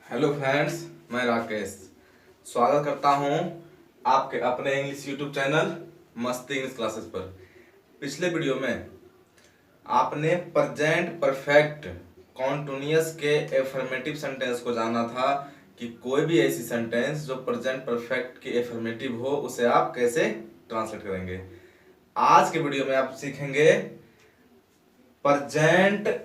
Hello friends, मैं राकेश स्वागत करता हूं आपके अपने इंग्लिश यूट्यूब चैनल मस्ती इंग्लिश क्लासेस पर। पिछले वीडियो में आपने प्रेजेंट परफेक्ट कॉन्टिन्यूअस के एफर्मेटिव सेंटेंस को जाना था कि कोई भी ऐसी सेंटेंस जो प्रेजेंट परफेक्ट की एफर्मेटिव हो उसे आप कैसे ट्रांसलेट करेंगे। आज के वीडियो में आप सीखेंगे प्रेजेंट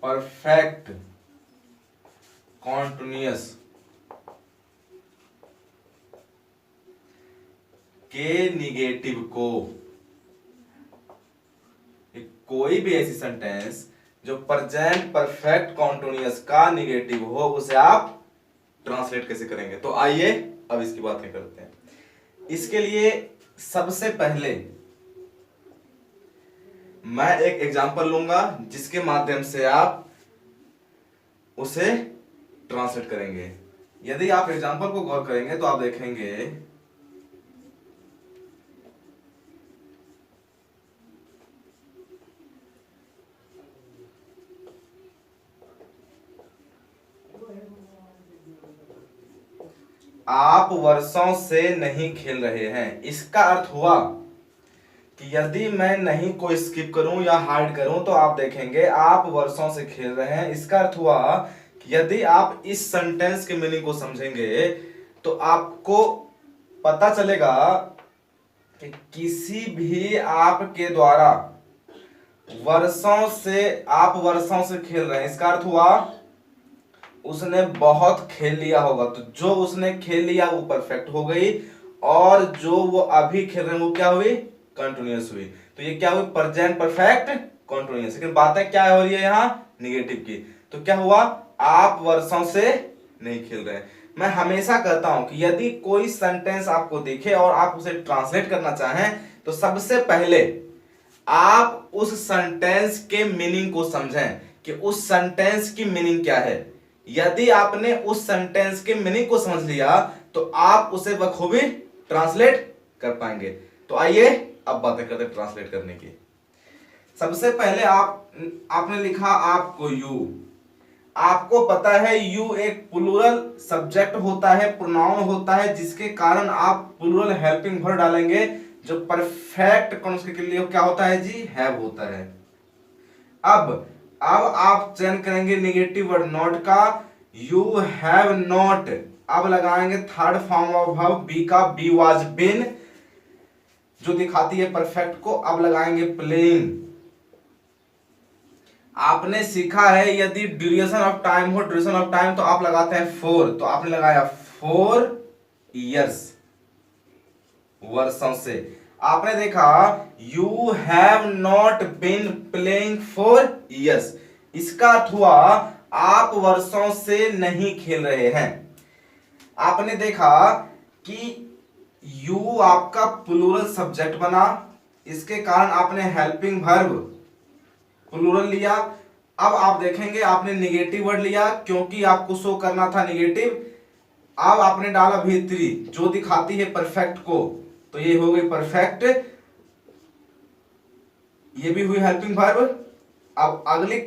परफेक्ट कॉन्टिन्यूअस के निगेटिव को। कोई भी ऐसी सेंटेंस जो प्रेजेंट परफेक्ट कॉन्टिन्यूअस का निगेटिव हो उसे आप ट्रांसलेट कैसे करेंगे। तो आइए अब इसकी बातें करते हैं। इसके लिए सबसे पहले मैं एक एग्जांपल लूंगा जिसके माध्यम से आप उसे ट्रांसलेट करेंगे। यदि आप एग्जांपल को गौर करेंगे तो आप देखेंगे आप वर्षों से नहीं खेल रहे हैं। इसका अर्थ हुआ कि यदि मैं नहीं को स्किप करूं या हाइड करूं तो आप देखेंगे आप वर्षों से खेल रहे हैं। इसका अर्थ हुआ कि यदि आप इस सेंटेंस के मीनिंग को समझेंगे तो आपको पता चलेगा कि किसी भी आपके द्वारा आप वर्षों से खेल रहे हैं। इसका अर्थ हुआ उसने बहुत खेल लिया होगा। तो जो उसने खेल लिया वो परफेक्ट हो गई और जो वो अभी खेल रहे हैं वो क्या हुई, कंटिन्यूअस हुई। तो ये क्या हुई, प्रेजेंट परफेक्ट कंटिन्यूअस। लेकिन बातें क्या हो रही है यहाँ, निगेटिव की। तो क्या हुआ, आप वर्षों से नहीं खेल रहे हैं। मैं हमेशा कहता हूं कि यदि कोई सेंटेंस आपको दिखे और आप उसे ट्रांसलेट करना चाहें तो सबसे पहले आप उस सेंटेंस के मीनिंग को समझें कि उस सेंटेंस की मीनिंग क्या है। यदि आपने उस सेंटेंस के मीनिंग को समझ लिया तो आप उसे बखूबी ट्रांसलेट कर पाएंगे। तो आइए अब बातें करते हैं ट्रांसलेट करने की। सबसे पहले आपने लिखा आपको यू। आपको पता है यू एक प्लूरल सब्जेक्ट होता है, प्रोनाउन होता है, जिसके कारण आप प्लूरल हेल्पिंग वर्ब डालेंगे जो परफेक्ट कॉन्जुगेट के लिए क्या होता है जी, हैव होता है। अब आप चयन करेंगे निगेटिव वर्ड नॉट का। यू हैव नॉट, अब लगाएंगे third form of verb B का, बी वाज बीन, जो दिखाती है परफेक्ट को। अब लगाएंगे प्लेइंग। आपने सीखा है यदि ड्यूरेशन ऑफ टाइम हो, ड्यूरेशन ऑफ टाइम तो आप लगाते हैं 4, तो आपने लगाया 4 इयर्स, वर्षों से। आपने देखा you have not been playing for years. इसका अर्थ हुआ आप वर्षों से नहीं खेल रहे हैं। आपने देखा कि यू आपका प्लूरल सब्जेक्ट बना, इसके कारण आपने हेल्पिंग वर्ब प्लूरल लिया। अब आप देखेंगे आपने निगेटिव वर्ड लिया क्योंकि आपको शो करना था निगेटिव। अब आपने डाला भी3 जो दिखाती है परफेक्ट को, तो ये हो गई परफेक्ट, ये भी हुई हेल्पिंग वर्ब। अब अगली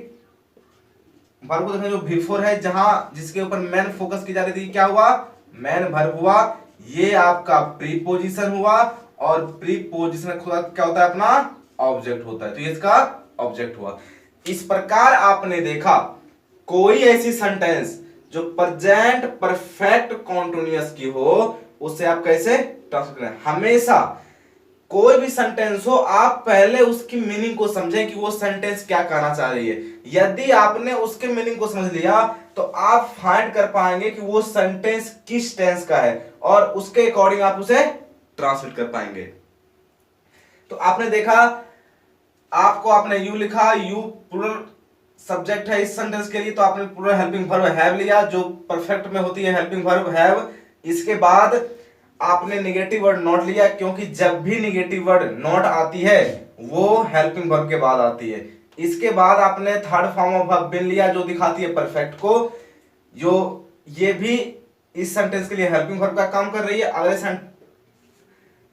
वर्ब को देखें जो भी4 है, जहां जिसके ऊपर मेन फोकस की जा रही थी, क्या हुआ, मेन वर्ब हुआ। ये आपका प्रीपोजिशन हुआ और प्रीपोजिशन क्या होता है, अपना ऑब्जेक्ट होता है, तो ये इसका ऑब्जेक्ट हुआ। इस प्रकार आपने देखा कोई ऐसी सेंटेंस जो प्रेजेंट परफेक्ट कॉन्टिन्यूअस की हो उसे आप कैसे ट्रांसलेट करें। हमेशा कोई भी सेंटेंस हो आप पहले उसकी मीनिंग को समझें कि वो सेंटेंस क्या कहना चाह रही है। यदि आपने उसके मीनिंग को समझ लिया तो आप फाइंड कर पाएंगे कि वो सेंटेंस किस टेंस का है और उसके अकॉर्डिंग आप उसे ट्रांसलेट कर पाएंगे। तो आपने देखा, आपने यू लिखा, यू प्लूरल सब्जेक्ट है इस सेंटेंस के लिए, तो आपने प्लूरल हेल्पिंग वर्ब हैव लिया जो परफेक्ट में होती है हेल्पिंग वर्ब हैव। इसके बाद आपने निगेटिव वर्ड नॉट लिया क्योंकि जब भी निगेटिव वर्ड नॉट आती है वो हेल्पिंग वर्ब के बाद आती है। इसके बाद आपने third form of verb been लिया जो दिखाती है परफेक्ट को, जो ये भी इस सेंटेंस के लिए हेल्पिंग वर्ब का काम कर रही है। अगले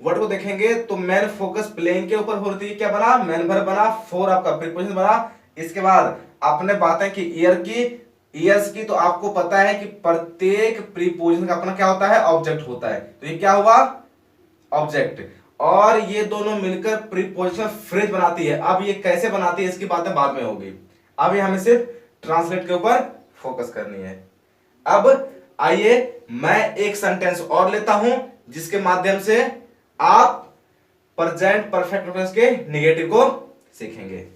वर्ड को देखेंगे तो मेन फोकस प्लेइंग के ऊपर हो रही है, क्या बना, मेन वर्ब बना, 4 आपका प्रीपोजिशन बना। इसके बाद आपने बातें की ईयर की, ईयर्स की, तो आपको पता है कि प्रत्येक प्रीपोजिशन का अपना क्या होता है, ऑब्जेक्ट होता है। तो ये क्या हुआ, ऑब्जेक्ट, और ये दोनों मिलकर प्रीपोजिशन फ्रेज बनाती है। अब ये कैसे बनाती है इसकी बातें बाद में होगी, अभी हमें सिर्फ ट्रांसलेट के ऊपर फोकस करनी है। अब आइए मैं एक सेंटेंस और लेता हूं जिसके माध्यम से आप प्रेजेंट परफेक्ट टेंस के निगेटिव को सीखेंगे।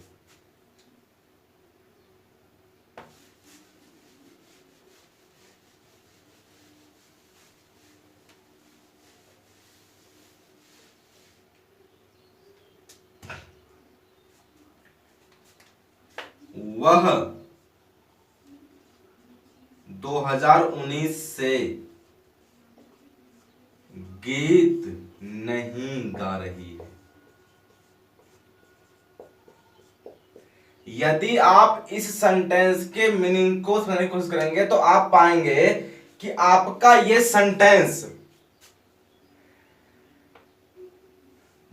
वह 2019 से गीत नहीं गा रही है। यदि आप इस सेंटेंस के मीनिंग को समझने की कोशिश करेंगे तो आप पाएंगे कि आपका यह सेंटेंस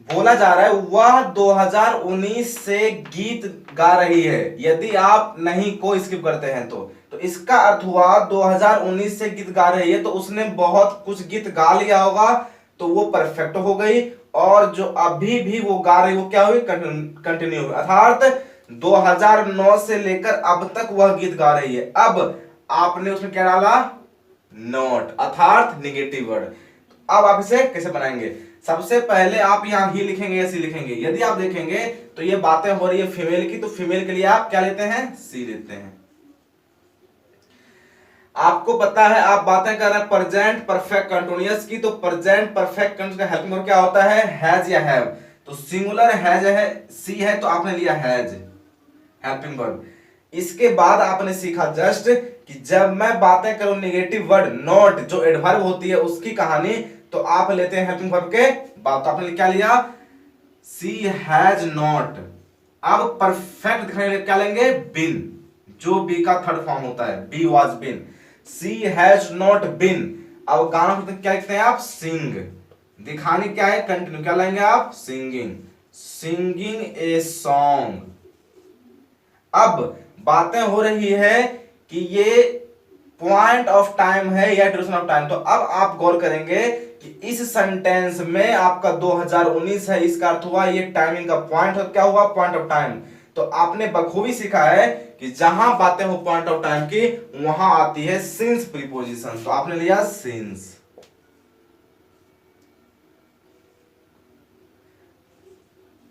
बोला जा रहा है वह 2019 से गीत गा रही है। यदि आप नहीं को स्किप करते हैं तो इसका अर्थ हुआ 2019 से गीत गा रही है, तो उसने बहुत कुछ गीत गा लिया होगा, तो वो परफेक्ट हो गई। और जो अभी भी वो गा रही, वो क्या हुई, कंटिन्यू हुई, अर्थात 2009 से लेकर अब तक वह गीत गा रही है। अब आपने उसमें क्या डाला, नॉट, अर्थात निगेटिव वर्ड। अब आप इसे कैसे बनाएंगे, सबसे पहले आप यहां ही लिखेंगे या सी लिखेंगे। यदि आप देखेंगे तो ये बातें हो रही है फीमेल की, तो फीमेल के लिए आप क्या लेते हैं, सी लेते हैं। आपको पता है आप बातें कर रहे हैं प्रेजेंट परफेक्ट कंटीन्यूअस की, तो प्रेजेंट परफेक्ट कंटीन्यूअस का हेल्पिंग वर्ब क्या होता है, हैज या हैव। तो सिंगुलर हैज है, सी है, तो आपने लिया हैज हेल्पिंग वर्ब। इसके बाद आपने सीखा जस्ट कि जब मैं बातें करूं निगेटिव वर्ड नॉट जो एडवर्ब होती है उसकी कहानी, तो आप लेते हैं हेल्पिंग वर्ब के बाद। तो आपने क्या लिया, सी हैज नॉट। अब परफेक्ट दिखाने के लिए क्या लेंगे, बिन, जो बी का थर्ड फॉर्म होता है, be was been. She has not been. अब गाना क्या लिखते हैं आप, सिंग। दिखाने क्या है, कंटिन्यू, क्या लाएंगे आप, सिंगिंग, सिंगिंग ए सॉन्ग। अब बातें हो रही है कि ये पॉइंट ऑफ टाइम है या ड्यूरेशन ऑफ टाइम। तो अब आप गौर करेंगे कि इस सेंटेंस में आपका 2019 है, इसका अर्थ हुआ ये टाइमिंग का पॉइंट, क्या हुआ, पॉइंट ऑफ टाइम। तो आपने बखूबी सीखा है कि जहां बातें हो पॉइंट ऑफ टाइम की, वहां आती है सिंस प्रीपोजिशन। तो आपने लिया सिंस।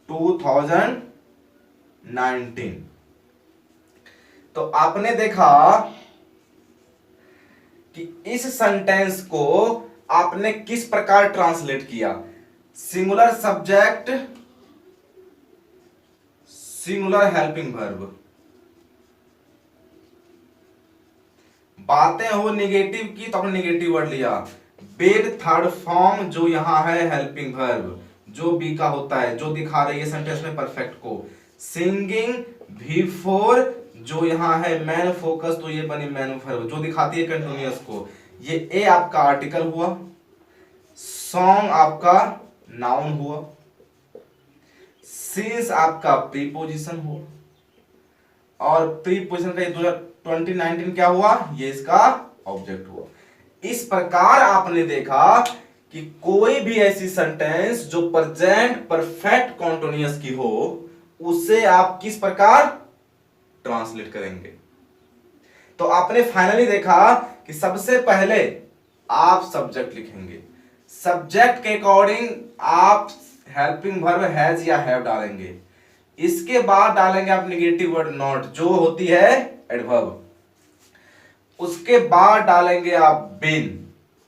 टू 2019। तो आपने देखा कि इस सेंटेंस को आपने किस प्रकार ट्रांसलेट किया, singular subject, singular helping verb. बातें हो निगेटिव की तो आपने निगेटिव वर्ड लिया, बेड थर्ड फॉर्म जो यहां है हेल्पिंग वर्ब, जो बी का होता है, जो दिखा रही है सेंटेंस में परफेक्ट को। सिंगिंग V4 जो यहां है मैन फोकस, तो ये बनी मैन वर्ब जो दिखाती है कंटिन्यूअस को। ये ए आपका आर्टिकल हुआ, सॉन्ग आपका नाउन हुआ, सिंस आपका प्रीपोजिशन हुआ, और प्रीपोजिशन का 2019 क्या हुआ, ये इसका ऑब्जेक्ट हुआ। इस प्रकार आपने देखा कि कोई भी ऐसी सेंटेंस जो प्रेजेंट परफेक्ट कंटीन्यूअस की हो, उसे आप किस प्रकार ट्रांसलेट करेंगे। तो आपने फाइनली देखा कि सबसे पहले आप सब्जेक्ट लिखेंगे, सब्जेक्ट के अकॉर्डिंग आप हेल्पिंग वर्ब हैज या हैव डालेंगे। इसके बाद डालेंगे आप निगेटिव वर्ड नॉट जो होती है एडवर्ब। उसके बाद डालेंगे आप बिन।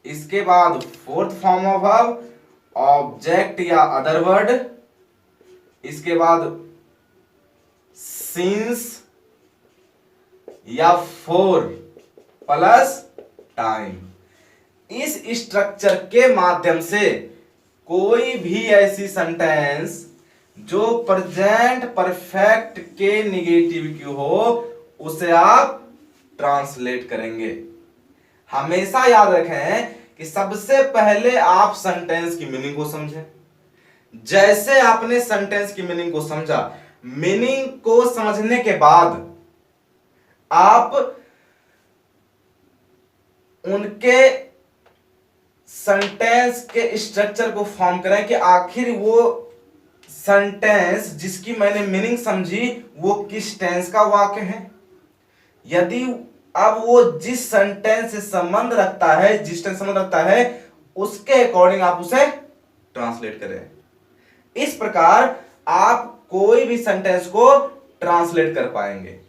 इसके बाद fourth form of verb object या अदर वर्ड। इसके बाद सिंस या फोर प्लस टाइम। इस स्ट्रक्चर के माध्यम से कोई भी ऐसी सेंटेंस जो प्रेजेंट परफेक्ट के निगेटिव की हो, उसे आप ट्रांसलेट करेंगे। हमेशा याद रखें कि सबसे पहले आप सेंटेंस की मीनिंग को समझें। जैसे आपने सेंटेंस की मीनिंग को समझा, मीनिंग को समझने के बाद आप उनके सेंटेंस के स्ट्रक्चर को फॉर्म करें कि आखिर वो सेंटेंस जिसकी मैंने मीनिंग समझी वो किस टेंस का वाक्य है। यदि अब वो जिस सेंटेंस से संबंध रखता है, जिस टेंस संबंध रखता है, उसके अकॉर्डिंग आप उसे ट्रांसलेट करें। इस प्रकार आप कोई भी सेंटेंस को ट्रांसलेट कर पाएंगे।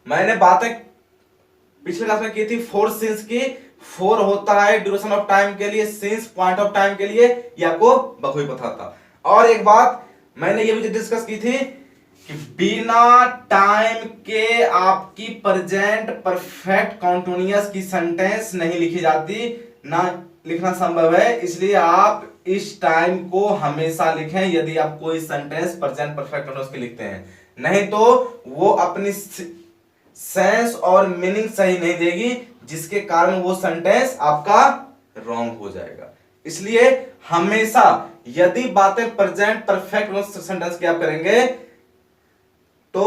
मैंने बातें पिछले क्लास में की थी फोर सिंस की। फोर होता है ड्यूरेशन ऑफ टाइम के लिए, सिंस पॉइंट ऑफ टाइम के लिए, ये आपको बखूबी पता था। और एक बात मैंने ये भी डिस्कस की थी कि बिना टाइम के आपकी प्रेजेंट परफेक्ट कॉन्टिन्यूअस की सेंटेंस नहीं लिखी जाती, ना लिखना संभव है। इसलिए आप इस टाइम को हमेशा लिखें यदि आप कोई सेंटेंस प्रेजेंट परफेक्ट कॉन्टिन्यूअस की लिखते हैं, नहीं तो वो अपनी सेंस और मीनिंग सही नहीं देगी, जिसके कारण वो सेंटेंस आपका रॉन्ग हो जाएगा। इसलिए हमेशा यदि बातें प्रेजेंट परफेक्ट सेंटेंस की आप करेंगे तो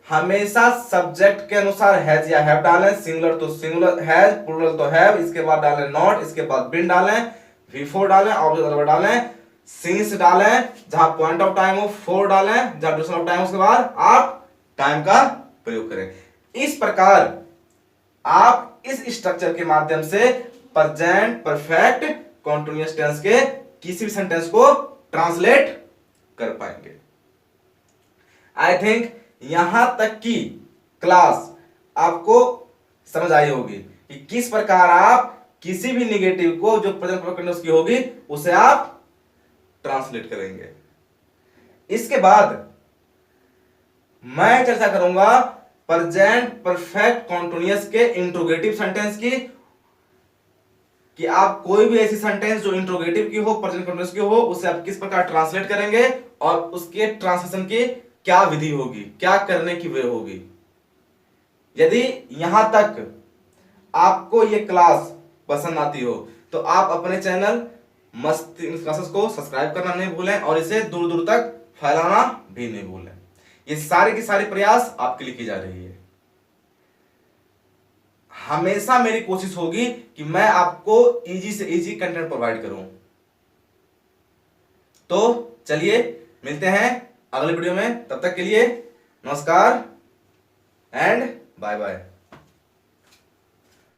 हमेशा सब्जेक्ट के अनुसार हैज या हैव डालें। सिंगुलर तो सिंगुलर हैज, प्लूरल तो हैव, इसके बाद डालें नॉट, इसके बाद बीन डालें, V4 डालें, ऑब्जेक्ट वर्ब डालें, सिंस डालें, जहां पॉइंट ऑफ टाइम हो 4 डालें, जहां ड्यूरेशन ऑफ टाइम उसके बाद आप टाइम का प्रयोग करें। इस प्रकार आप इस स्ट्रक्चर के माध्यम से प्रेजेंट परफेक्ट कॉन्टिन्यूअस टेंस के किसी भी सेंटेंस को ट्रांसलेट कर पाएंगे। आई थिंक यहां तक की क्लास आपको समझ आई होगी कि किस प्रकार आप किसी भी निगेटिव को जो प्रेजेंट परफेक्ट कॉन्टिन्यूअस की होगी उसे आप ट्रांसलेट करेंगे। इसके बाद मैं चर्चा करूंगा प्रेजेंट परफेक्ट कॉन्टिन्यूअस के इंट्रोगेटिव सेंटेंस की, कि आप कोई भी ऐसी सेंटेंस जो इंट्रोगेटिव की हो, प्रेजेंट कॉन्टिन्यूअस की हो, उसे आप किस प्रकार ट्रांसलेट करेंगे और उसके ट्रांसलेशन की क्या विधि होगी, क्या करने की वे होगी। यदि यहां तक आपको यह क्लास पसंद आती हो तो आप अपने चैनल मस्ती क्लासेस को सब्सक्राइब करना नहीं भूलें और इसे दूर दूर तक फैलाना भी नहीं भूलें। ये सारे के सारे प्रयास आपके लिए की जा रही है। हमेशा मेरी कोशिश होगी कि मैं आपको इजी से इजी कंटेंट प्रोवाइड करूं। तो चलिए मिलते हैं अगले वीडियो में, तब तक के लिए नमस्कार एंड बाय बाय।